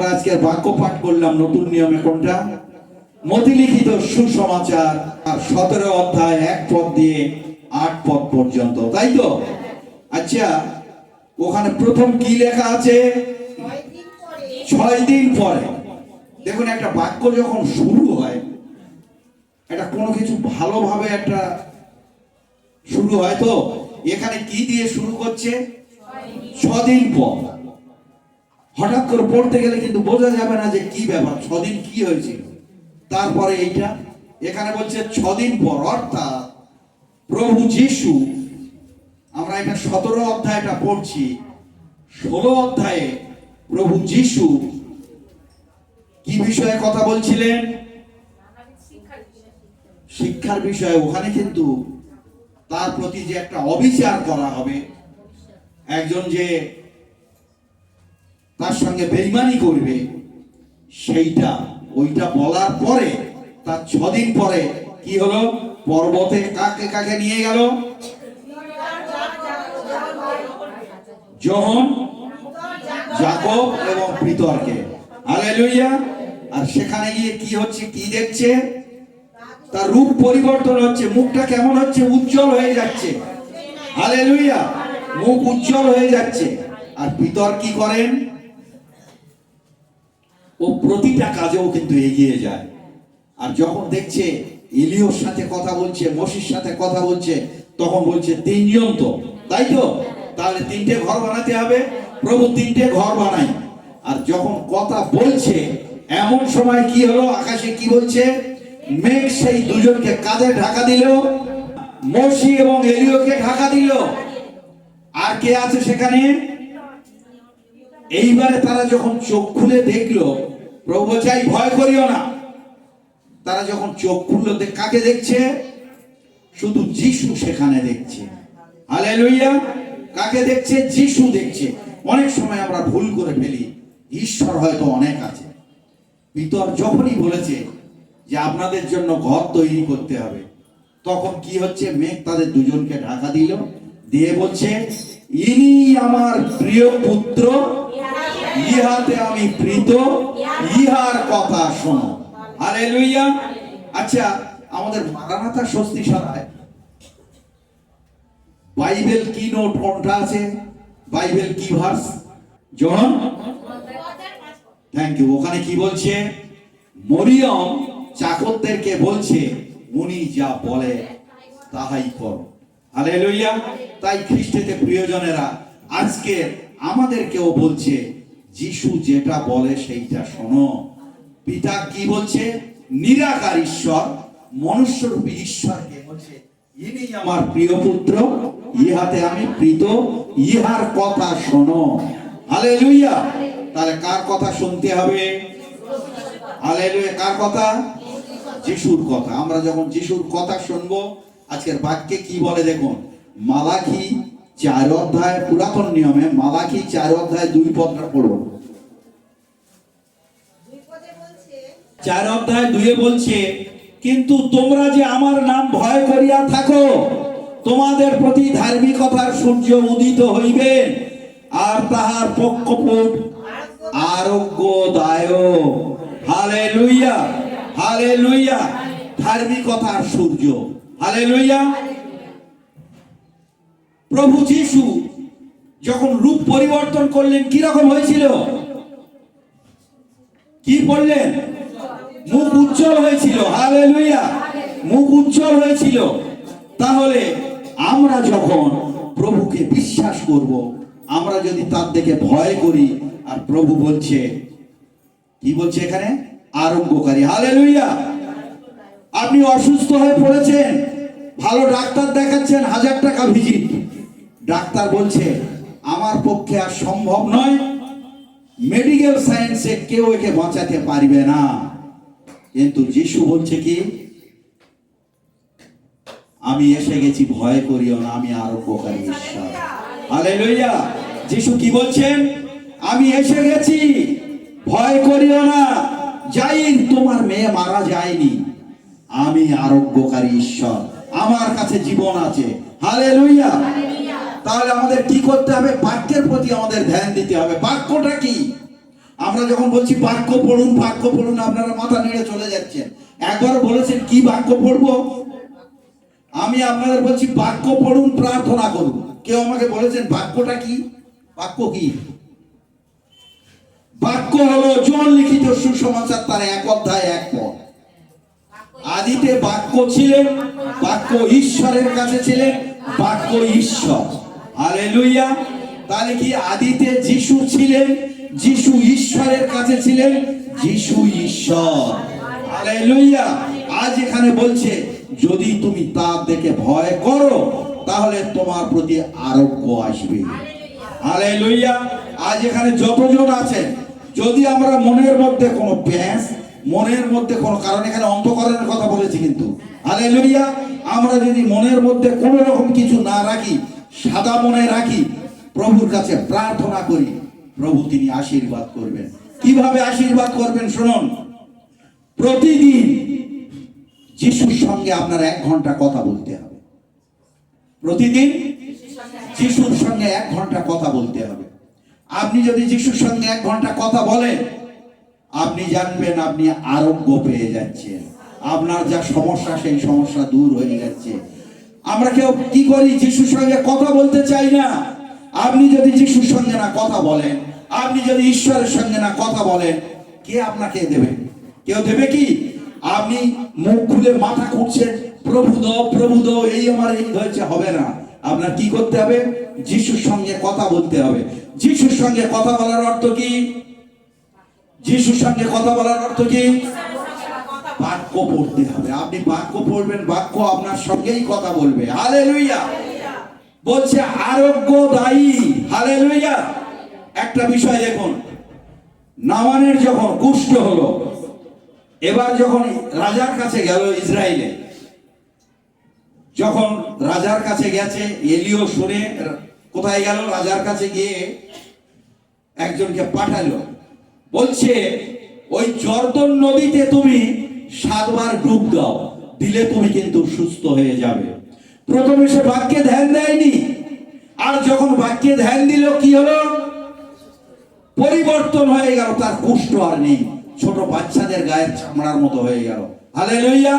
আমরা আজকে বাক্য পাঠ করলাম নতুন নিয়মে কোনটা? মতিলিখিত সুসমাচার, আর 17 অধ্যায় 1 পদ দিয়ে 8 পদ পর্যন্ত, তাই তো? আচ্ছা, ওখানে প্রথম কি লেখা আছে? 6 দিন পরে। দেখুন, একটা বাক্য যখন শুরু হয়, এটা কোনো কিছু ভালোভাবে একটা শুরু হয়, তো এখানে কি দিয়ে শুরু করছে? 6 দিন পর। হঠাৎ করে পড়তে গেলে কিন্তু বোঝা যাবে না যে কি ব্যাপার, 6 দিন কি হয়েছিল। তারপরে এইটা এখানে বলছে 6 দিন পর, অর্থাৎ প্রভু যিশু, আমরা এটা 17 অধ্যায়টা পড়ছি, 16 অধ্যায়ে প্রভু যিশু কি বিষয়ে কথা বলছিলেন? শিক্ষার বিষয়ে। ওখানে কিন্তু তার প্রতি যে একটা অবিচার করা হবে, একজন যে তার সঙ্গে বেঈমানি করবে, ওইটা বলার পরে তার 6 দিন পরে কি হলো? পর্বতে কাকে কাকে নিয়ে গেল? যোহন, যাকব এবং পিতরকে। হালেলুয়া। আর সেখানে গিয়ে কি হচ্ছে? কি দেখছে? তার রূপ পরিবর্তন হচ্ছে, মুখটা কেমন হচ্ছে? উজ্জ্বল হয়ে যাচ্ছে। হালেলুয়া। মুখ উজ্জ্বল হয়ে যাচ্ছে। আর পিতর কি করেন? ও প্রতিটা কাজেও কিন্তু এগিয়ে যায়। আর যখন দেখছে এলিয়র সাথে কথা বলছে, মসির সাথে কথা বলছে, তখন বলছে 3 জন তো, তাই তো? তাহলে 3টে ঘর বানাতে হবে। প্রভু 3টে ঘর বানাই। আর যখন কথা বলছে, এমন সময় কি হলো? আকাশে কি বলছে? মেঘ সেই দুজনকে কাঁধে ঢাকা দিল, মসি এবং এলিয়কে ঢাকা দিল। আর কে আছে সেখানে? এইবারে তারা যখন চোখ খুলে দেখলো, প্রভু চাই ভয় করিও না। তারা যখন চোখ খুললো, কাকে দেখছে? শুধু যিশু সেখানে দেখছে। হালেলুয়া। কাকে দেখছে? যিশু দেখছে। অনেক সময় আমরা ভুল করে ফেলি, ঈশ্বর হয়তো অনেক আছে। পিতর যখনই বলেছে যে আপনাদের জন্য ঘর তৈরি করতে হবে, তখন কি হচ্ছে? মেঘ তাদের দুজনকে ঢাকা দিল, দিয়ে বলছে, ইনি আমার প্রিয় পুত্র, ইহাতে আমি প্রীত, ইহার কথা শোনো। হালেলুয়া। আচ্ছা, আমাদের মারানাথা স্বস্তি সভায় বাইবেল কি নোট কোনটা আছে? বাইবেল কি ভার্স? John, thank you. ওখানে কি বলছে? মরিয়ম চাকরদেরকে বলছে, উনি যা বলে তাহাই করো। হালেলুয়া। তাই খ্রিস্টেতে প্রিয়জনেরা, আজকে আমাদেরকেও বলছে, যিশু যেটা বলে সেইটা শোনো। পিতা কি বলছে? নিরাকার ঈশ্বর, মনুষ্যরূপী ঈশ্বরকে বলছে, ইনি আমার প্রিয় পুত্র, ইহাতে আমি প্রীত, ইহার কথা শোনো। হালেলুয়া। তাহলে কার কথা শুনতে হবে? হালেলুয়া। কার কথা? যিশুর কথা। আমরা যখন যিশুর কথা শুনবো, আজকের বাক্যে কি বলে দেখুন, মালাকি 4 অধ্যায়, পুরাতন নিয়মে মালাকি 4 অধ্যায় 2 পদটা পড়ুন। 4 অধ্যায় 2 বলছে, কিন্তু তোমরা যে আমার নাম ভয় করিয়া থাকো, তোমাদের প্রতি ধার্মিকতার সূর্য উদিত হইবে, আর তাহার পক্ষপাত আরোগ্যদায়ক। হালেলুয়া। হালেলুয়া। ধার্মিকতার সূর্য। হালেলুয়া। প্রভু যিশু যখন রূপ পরিবর্তন করলেন, কি রকম হয়েছিল? কি বললেন? মুখ উজ্জ্বল হয়েছিল। হালেলুয়া। মুখ উজ্জ্বল হয়েছিল। তাহলে আমরা যখন প্রভুকে বিশ্বাস করব, আমরা যদি তার দিকে ভয় করি, আর প্রভু বলছে, কি বলছে এখানে? আরোগ্যকারী। হালেলুয়া। আপনি অসুস্থ হয়ে পড়েছেন, ভালো ডাক্তার দেখাচ্ছেন, 1000 টাকা ভিজিট। ডাক্তার বলছে, আমার পক্ষে আর সম্ভব নয়, মেডিকেল সায়েন্সে কেউ একে বাঁচাতে পারবে না। কিন্তু যিশু বলছে কি? আমি এসে গেছি, ভয় করিও না, আমি আরোগ্যকারী ঈশ্বর। হালেলুয়া। যিশু কি বলছেন? আমি এসে গেছি, ভয় করিও না। যাইন, তোমার মেয়ে মারা যায়নি, আমি আরোগ্যকারী ঈশ্বর, আমার কাছে জীবন আছে। হালেলুয়া। তাহলে আমাদের কি করতে হবে? বাক্যের প্রতি আমাদের ধ্যান দিতে হবে। বাক্যটা কি? আমরা যখন বলছি বাক্য পড়ুন, আপনারা মাথা নেড়ে চলে যাচ্ছেন। একবার বলেছেন কি বাক্য পড়বো? আমি আপনাদের বলছি বাক্য পড়ুন, প্রার্থনা করুন। কেউ আমাকে বলেছেন বাক্যটা কি? বাক্য কি? বাক্য হলো জন লিখিত সুসমাচার, তার 1 অধ্যায় 1 পদ। আদিতে বাক্য ছিলেন, বাক্য ঈশ্বরের কাছে ছিলেন, বাক্য ঈশ্বর। হালেলুয়া। তাহলে কি আদিতে যিশু ছিলেন, যিশু ঈশ্বরের কাছে ছিলেন, যিশু ঈশ্বর। হালেলুয়া। আজ এখানে বলছে যদি তুমি তার দেখে ভয় করো তাহলে তোমার প্রতি আরোগ্য আসবে। হালেলুয়া। আজ এখানে যতজন আছেন, যদি আমরা মনের মধ্যে কোনো প্যাঁচ, মনের মধ্যে কোনো, কারণ এখানে অন্তঃকরণের কথা বলেছি কিন্তু, হালেলুয়া, আমরা যদি মনের মধ্যে কোনো রকম কিছু না রাখি, সাদা মনে রাখি, প্রভুর কাছে প্রার্থনা করি, প্রভু তিনি আশীর্বাদ করবেন। কিভাবে আশীর্বাদ করবেন শুনুন। প্রতিদিন যিশুর সঙ্গে আপনার 1 ঘন্টা কথা বলতে হবে। প্রতিদিন যিশুর সঙ্গে 1 ঘন্টা কথা বলতে হবে। আপনি যদি যিশুর সঙ্গে 1 ঘন্টা কথা বলেন, আপনি জানবেন আপনি আরোগ্য পেয়ে যাচ্ছেন। আপনার যা সমস্যা সেই সমস্যা দূর হয়ে যাচ্ছে। আমরা কেউ কি করি? যিশুর সঙ্গে কথা বলতে চাই না। আপনি যদি যিশুর সঙ্গে না কথা বলেন, আপনি যদি ঈশ্বরের সঙ্গে না কথা বলেন, কে আপনাকে দেবে? কেউ দেবে কি? আপনি মুখ খুলে মাথা খুঁড়ছেন, প্রভু দাও, এই আমার এই হয়েছে, হবে না। আপনার কি করতে হবে? যিশুর সঙ্গে কথা বলতে হবে। যিশুর সঙ্গে কথা বলার অর্থ কি? যিশুর সঙ্গে কথা বলার অর্থ কি? বাক্য পড়তে হবে। আপনি বাক্য পড়বেন, বাক্য আপনার সঙ্গেই কথা বলবে। হালেলুয়া। বলছে আরোগ্যদায়ী। হালেলুয়া। একটা বিষয় দেখুন, নামানের যখন কুষ্ঠ হলো, এবার যখন রাজার কাছে গেল ইসরায়েলে, যখন রাজার কাছে গেছে, এলিও শুনে কোথায় গেল? রাজার কাছে গিয়ে একজনকে পাঠালো, বলছে ওই জর্দন নদীতে তুমি 7 বার ডুব দাও, দিলে তুমি কিন্তু সুস্থ হয়ে যাবে। প্রথমে সে বাক্যে ধ্যান দেয়নি, আর যখন বাক্যে ধ্যান দিল কি হলো? পরিবর্তন হয়ে গেল, তার কুষ্ঠ আর নেই, ছোট বাচ্চাদের গায়ের চামড়ার মতো হয়ে গেল। হালেলুয়া।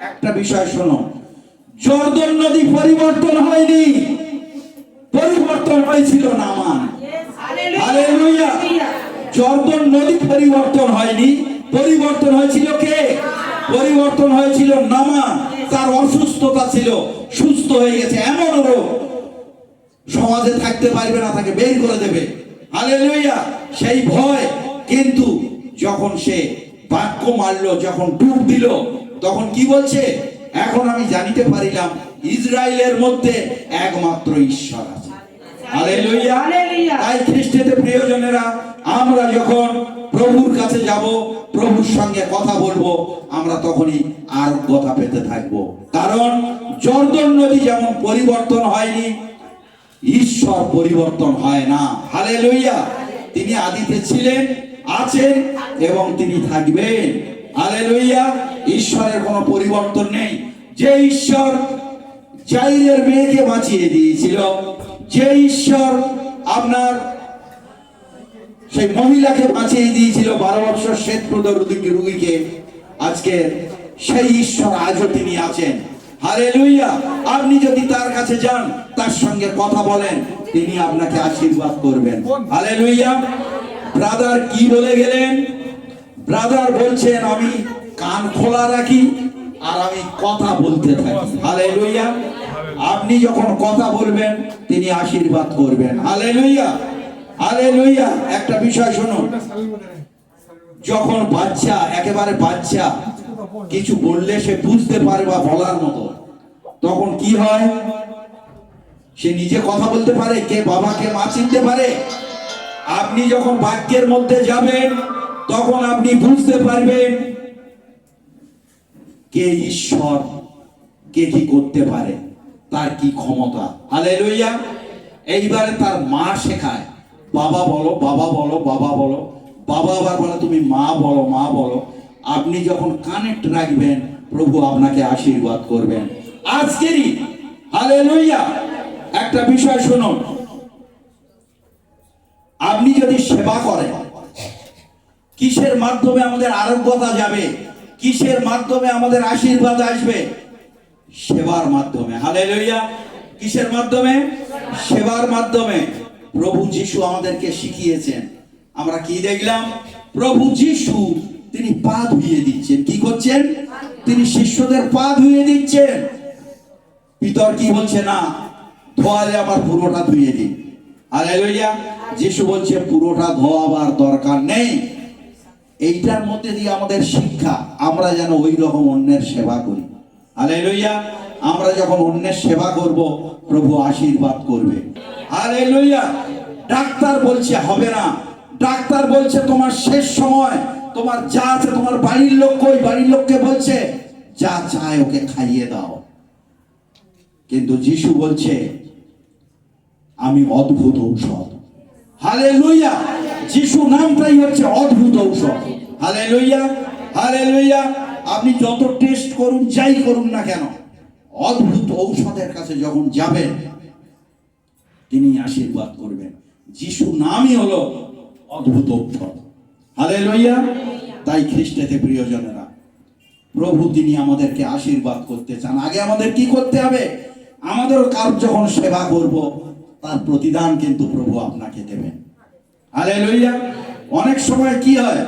একটা বিষয় শোনো, জর্দন নদী পরিবর্তন হয়নি, পরিবর্তন হয়েছিল নামান। হালেলুয়া। জর্দন নদী পরিবর্তন হয়নি, পরিবর্তন হয়েছিল কে? পরিবর্তন হয়েছিল নামান। তার অসুস্থতা ছিল, সুস্থ হয়ে গেছে। এমন রোগ সমাজে থাকতে পারবে না, তাকে বের করে দেবে। হালেলুয়া। সেই ভয়, কিন্তু যখন সে বাক্য মারলো, যখন ডুব দিল, তখন কি বলছে? এখন আমি জানিতে পারিলাম ইসরায়েলের মধ্যে একমাত্র ঈশ্বর আছে। হালেলুয়া। তাই খ্রিস্টতে প্রিয়জনেরা, আমরা যখন প্রভুর কাছে যাব, প্রভুর সঙ্গে কথা বলবো, আমরা তখনই আরোগ্যতা পেতে থাকবো। কারণ জর্দন নদী যেমন পরিবর্তন হয়নি, ঈশ্বর পরিবর্তন হয় না। হালেলুয়া। তিনি আদিতে ছিলেন, আছেন এবং তিনি থাকবেন। হালেলুয়া। ঈশ্বরের কোনো পরিবর্তন নেই। যে ঈশ্বর জাইরের মেয়েকে বাঁচিয়ে দিয়েছিল, যে ঈশ্বর আপনার সেই মহিলাকে বাঁচিয়ে দিয়েছিল 12 বছর শ্বেতপ্রদ রোগীকে, আজকে সেই ঈশ্বর আজও তিনি আছেন। হালেলুয়া। আপনি যদি তার কাছে যান, তার সঙ্গে কথা বলেন, তিনি আপনাকে আশীর্বাদ করবেন। হালেলুয়া। ব্রাদার কি বলে গেলেন? ব্রাদার বলছেন আমি কান খোলা রাখি আর আমি কথা বলতে থাকি। হালেলুয়া। আপনি যখন কথা বলবেন, তিনি আশীর্বাদ করবেন। হালেলুয়া। হালেলুয়া। একটা বিষয় শুনুন, যখন বাচ্চা, একেবারে বাচ্চা, কিছু বললে সে বুঝতে পারে বা বলার মতো, তখন কি হয়? সে নিজে কথা বলতে পারে, কে বাবা কে মা চিনতে পারে। আপনি যখন বাক্যের মধ্যে যাবেন, তখন আপনি বুঝতে পারবেন কে ঈশ্বর, কে কি করতে পারে, তার কি ক্ষমতা। হালেলুয়া। এইবারে তার মা শেখায়, বাবা বলো, বাবা বলো, বাবা বলো। বাবা আবার বলে তুমি মা বলো, মা বলো। আপনি যখন কানেক্ট রাখবেন, প্রভু আপনাকে আশীর্বাদ করবেন আজকেরই। হালেলুয়া। একটা বিষয় শুনুন, আপনি যদি সেবা করেন, কিসের মাধ্যমে আমাদের আরোগ্যতা যাবে, কিসের মাধ্যমে আমাদের আশীর্বাদ আসবে? সেবার মাধ্যমে। হালেলুয়া। কিসের মাধ্যমে? সেবার মাধ্যমে। প্রভু যিশু আমাদেরকে শিখিয়েছেন। আমরা কি দেখলাম? প্রভু যিশু তিনি পা ধুইয়ে দিচ্ছেন। কি করছেন? তিনি শিষ্যদের পা ধুইয়ে দিচ্ছেন। পিতর কি বলছে? না, ধোয়ালে আমার পুরোটা ধুইয়ে দিন। হালেলুয়া। যিশু বলছে পুরোটা ধোয়াবার দরকার নেই। এইটার মধ্যে দিয়ে আমাদের শিক্ষা, আমরা যেন ওই রকম অন্যের সেবা করি। হালেলুয়া। আমরা যখন অন্যের সেবা করব, প্রভু আশীর্বাদ করবে। হালেলুয়া। ডাক্তার বলছে হবে না, ডাক্তার বলছে তোমার শেষ সময়, তোমার যা আছে, তোমার বাড়ির লোক কই? বাড়ির লোককে বলছে যা চায় ওকে খাইয়ে দাও। কিন্তু যিশু বলছে আমি অদ্ভুত ঔষধ। হালেলুয়া। যিশু নামটাই হচ্ছে অদ্ভুত ঔষধ। হালেলুয়া। হালেলুয়া। আপনি যত টেস্ট করুন, যাই করুন না কেন, অদ্ভুত ঔষধের কাছে যখন যাবেন, তিনি আশীর্বাদ করবেন। যিশু নামই হলো অদ্ভুত ঔষধ। হালেলুয়া। তাই খ্রিস্টেতে প্রিয়জনেরা, প্রভু তিনি আমাদেরকে আশীর্বাদ করতে চান। আগে আমাদের কি করতে হবে? আমাদের কার যখন সেবা করব, তার প্রতিদান কিন্তু প্রভু আপনাকে দেবেন। হালেলুয়া। অনেক সময় কি হয়?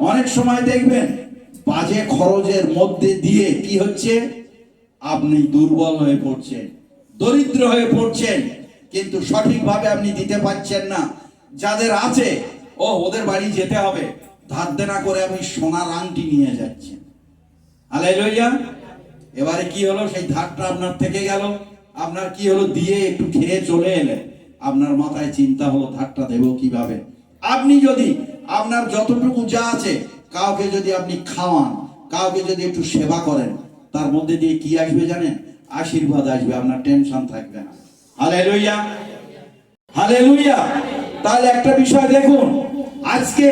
অনেক সময় দেখবেন বাজে খরচের মধ্যে দিয়ে কি হচ্ছে? আপনি দুর্বল হয়ে পড়ছেন, দরিদ্র হয়ে পড়ছেন, কিন্তু সঠিকভাবে আপনি দিতে পারছেন না। যাদের আছে, ও ওদের বাড়ি যেতে হবে, ধার দেনা করে আপনি সোনার আংটি নিয়ে যাচ্ছেন। হালেলুয়া। এবারে কি হলো? সেই ধারটা আপনার থেকে গেল। আপনার কি হলো? দিয়ে একটু খেয়ে চলে এলেন, আপনার মাথায় চিন্তা হলো ধারটা দেবো কিভাবে। আপনি যদি আপনার যতটুকু যা আছে, কাউকে যদি আপনি খাওয়ান, কাউকে যদি একটু সেবা করেন, তার মধ্যে দিয়ে কি আসবে জানেন? আশীর্বাদ আসবে। আপনার টেনশন থাকবে না। হালেলুয়া। হালেলুয়া। তাহলে একটা বিষয় দেখুন, আজকে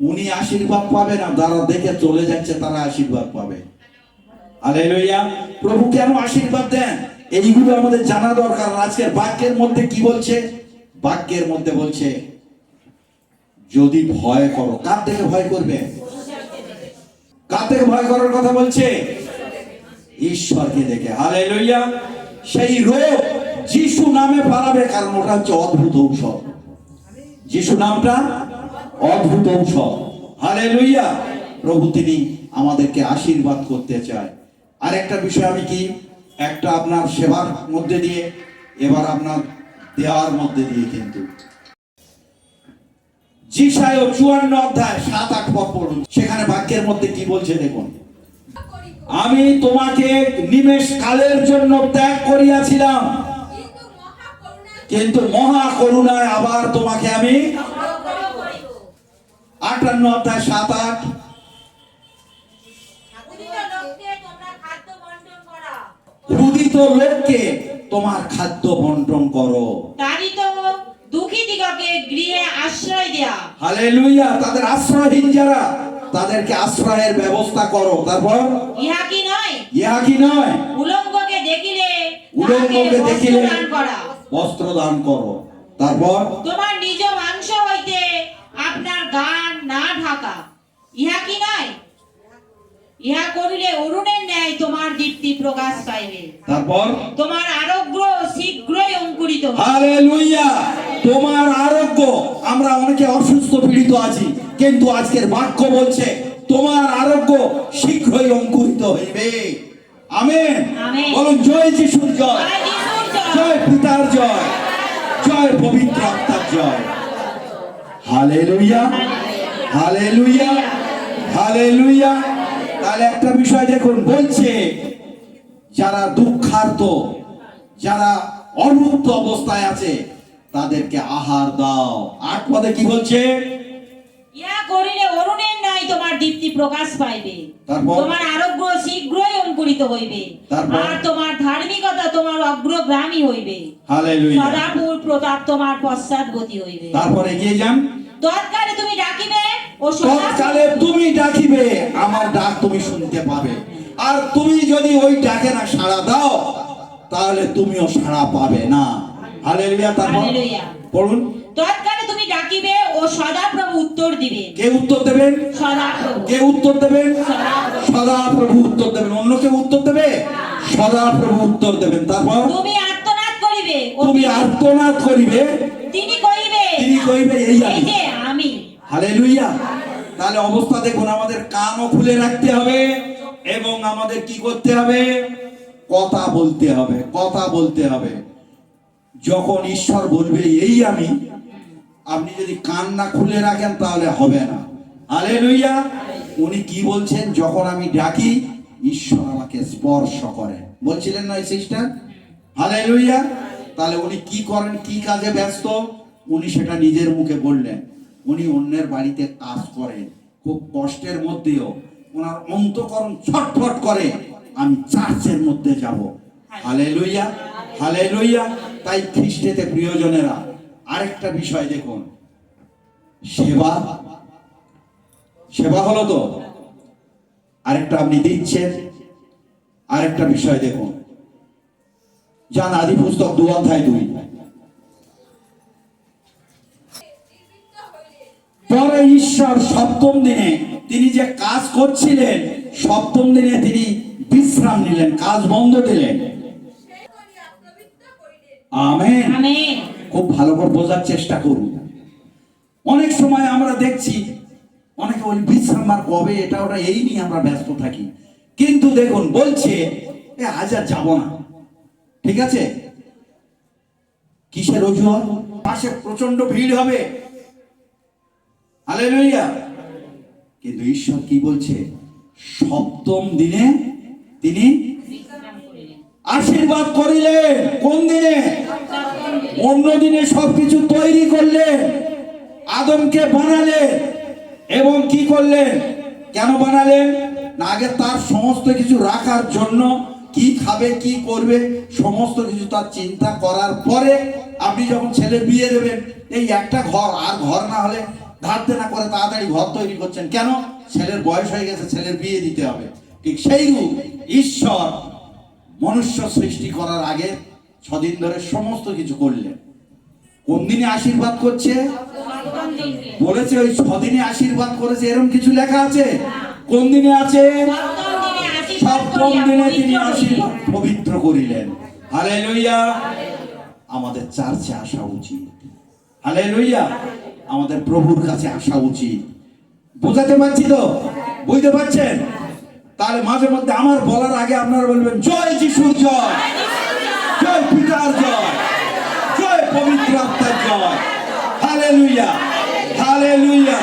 উনি আশীর্বাদ পাবে না, যারা দেখে চলে যাচ্ছে তারা আশীর্বাদ পাবে। হালেলুয়া। প্রভু কেন আশীর্বাদ দেন, এইগুলো আমাদের জানা দরকার। আজকের বাক্যের মধ্যে কি বলছে? বাক্যের মধ্যে বলছে যদি ভয় করো। কার থেকে ভয় করবে? কার থেকে ভয় করার কথা বলছে? ঈশ্বরকে দেখে। হালেলুয়া। সেই রোগ যিশু নামে পালাবে, কারণ ওটা হচ্ছে অদ্ভুত ঔষধ। যিশু নামটা অদ্ভুত ঔষধ। হালেলুয়া। প্রভু তিনি আমাদেরকে আশীর্বাদ করতে চায়। আর একটা বিষয় আমি কি, একটা আপনার সেবার মধ্যে দিয়ে, এবার আপনার দেওয়ার মধ্যে দিয়ে, কিন্তু যিশায় 54 অধ্যায় 7-8 পদ পড়ুন। সেখানে বাক্যের মধ্যে কি বলছে দেখুন। আমি তোমাকে নিমেষ কালের জন্য ত্যাগ করিয়াছিলাম, কিন্তু মহা করুণায় আবার তোমাকে আমি। 58 অধ্যায় 7-8। ক্ষুধিত লোককে তোমার খাদ্য বন্টন করো, তারিত দুঃখীদিগকে গৃহে আশ্রয় দেয়া। হালেলুয়া। তাদের আশ্রয়হীন যারা, তাদেরকে আশ্রয়ের ব্যবস্থা করো। তারপর ইহা কি নয়? ইহা কি নয়? উলঙ্গকে দেখিলে উলঙ্গকে দেখিলে বস্ত্র দান করা। বস্ত্র দান করো। তারপর তোমার নিজ মাংস হইতে আপনার গান না ঢাকা। ইহা কি নয়? ইহা করিলে অরুণের ন্যায় তোমার দীপ্তি প্রকাশ পাইবে। তারপর তোমার আরোগ্য শীঘ্রই অঙ্কুরিত হবে। হালেলুয়া। তোমার আরোগ্য, আমরা অনেকে অসুস্থ পীড়িত আছি, কিন্তু আজকের বাক্য বলছে তোমার আরোগ্য শীঘ্রই অঙ্কুরিত হইবে। আমেন। আমেন। বলুন জয় যিশুর জয়, জয় যিশুর জয়। জয় পিতার জয়, জয় পবিত্র আত্মার জয়। হালেলুয়া। হালেলুয়া। হালেলুয়া। তাহলে একটা বিষয় দেখুন, বলছে যারা দুঃখার্ত, যারা অমুক্ত অবস্থায় আছে, তাদেরকে আহার দাও। 8 পদে কি বলছে? ইহা করিলে অরুণের ন্যায় তোমার দীপ্তি প্রকাশ পাইবে। তারপর? তোমার আরোগ্য শীঘ্রই অঙ্কুরিত হইবে। তারপর? আর তোমার ধার্মিকতা তোমার অগ্রগামী হইবে। হালেলুয়া। সদাপুর প্রতাপ তোমার পশ্চাৎবর্তী হইবে। তারপরে এগিয়ে যান। তৎকালে তুমি ডাকিবে ও তৎকালে তুমি ডাকিবে, আমার ডাক তুমি শুনতে পাবে। আর তুমি যদি ওই ডাকে না সাড়া দাও, তাহলে তুমিও সাড়া পাবে না। হালেলুয়া। তারপর হালেলুয়া। পড়ুন। তৎকালে তুমি ডাকিবে ও সদাপ্রভু উত্তর দিবে। কে উত্তর দেবেন? সদাপ্রভু। কে উত্তর দেবেন? সদাপ্রভু। সদাপ্রভু উত্তর দেবেন। অন্য কেউ উত্তর দেবে? সদাপ্রভু উত্তর দেবেন। তারপর তুমি আর্তনাদ করিবে ও তুমি আর্তনাদ করিবে, তিনি কইবে তিনি কইবে এই এই আমি। যে আমি। হালেলুয়া। তাহলে অবস্থা দেখুন, আমাদের কানও খুলে রাখতে হবে এবং আমাদের কি করতে হবে? কথা বলতে হবে, কথা বলতে হবে। যখন ঈশ্বর বলবে এই আমি, আপনি যদি কান না খুলে রাখেন তাহলে হবে না। হালেলুয়া। উনি কি বলছেন? যখন আমি ডাকি ঈশ্বর আমাকে স্পর্শ করেন, বলছিলেন না এই সিস্টার? হালেলুয়া। তাহলে উনি কি করেন, কি কাজে ব্যস্ত? উনি সেটা নিজের মুখে বললেন। উনি অন্যের বাড়িতে কাজ করেন, খুব কষ্টের মধ্যেও ওনার অন্তঃকরণ ছটফট করে, আমি চার্চের মধ্যে যাব। Hallelujah, hallelujah. তাই খ্রিস্টেতে প্রিয়জনেরা, আরেকটা বিষয় দেখুন, সেবা, সেবা হলো তো আরেকটা আপনি দিচ্ছেন। আরেকটা বিষয় দেখুন, যান আদি পুস্তক 2:2। পরে ঈশ্বর সপ্তম দিনে তিনি যে কাজ করছিলেন, সপ্তম দিনে তিনি বিশ্রাম নিলেন, কাজ বন্ধ দিলেন। আমেন। আমেন। খুব ভালো করে বোঝার চেষ্টা করুন। অনেক সময় আমরা দেখছি অনেকে বলি বিশ্রাম আর কবে, এটা ওটা এই নিয়ে আমরা ব্যস্ত থাকি। কিন্তু দেখুন বলছে আজ আর যাবো না, ঠিক আছে? কিসের অজুহাত? পাশে প্রচন্ড ভিড় হবে। হালেলুয়া। কিন্তু ঈশ্বর কি বলছে? সপ্তম দিনে তিনি বিশ্রাম করিলেন। আশীর্বাদ করিলেন। কোন দিনে? অন্য দিনে সবকিছু তৈরি করলেন, আদমকে বানালেন এবং কি করলেন? কেন বানালেন? না আগে তার সমস্ত কিছু রাখার জন্য, কি খাবে কি করবে সমস্ত কিছু তার চিন্তা করার পরে আপনি যখন ছেলে বিয়ে দেবেন, এই একটা ঘর, আর ঘর না হলে ধার দেনা করে তাড়াতাড়ি ঘর তৈরি করছেন কেন? ছেলের বয়স হয়ে গেছে, ছেলের বিয়ে দিতে হবে। ঠিক সেইরূপ ঈশ্বর মনুষ্য সৃষ্টি করার আগে 6 দিন ধরে সমস্ত কিছু করলেন। কোন দিনে আশীর্বাদ করছে? সপ্তম দিনকে। বলেছে ওই 6 দিনে আশীর্বাদ করেছে, এরকম কিছু লেখা আছে? কোন দিনে আছে? সপ্তম দিনে আশীর্বাদ সপ্তম করিয়া দিনে পবিত্র তিনি করিলেন। আশীর্বাদ পবিত্র করিলেন। হালেলুয়া। আমাদের চার্চে আসা উচিত। হালেলুয়া। আমাদের প্রভুর কাছে আসা উচিত। বোঝাতে পারছি তো? বুঝতে পারছেন? তাহলে মাঝে মধ্যে আমার বলার আগে আপনারা বলবেন জয় যিশুর জয়, জয় পিতার জয়, জয় পবিত্র আত্মার জয়। Hallelujah, hallelujah.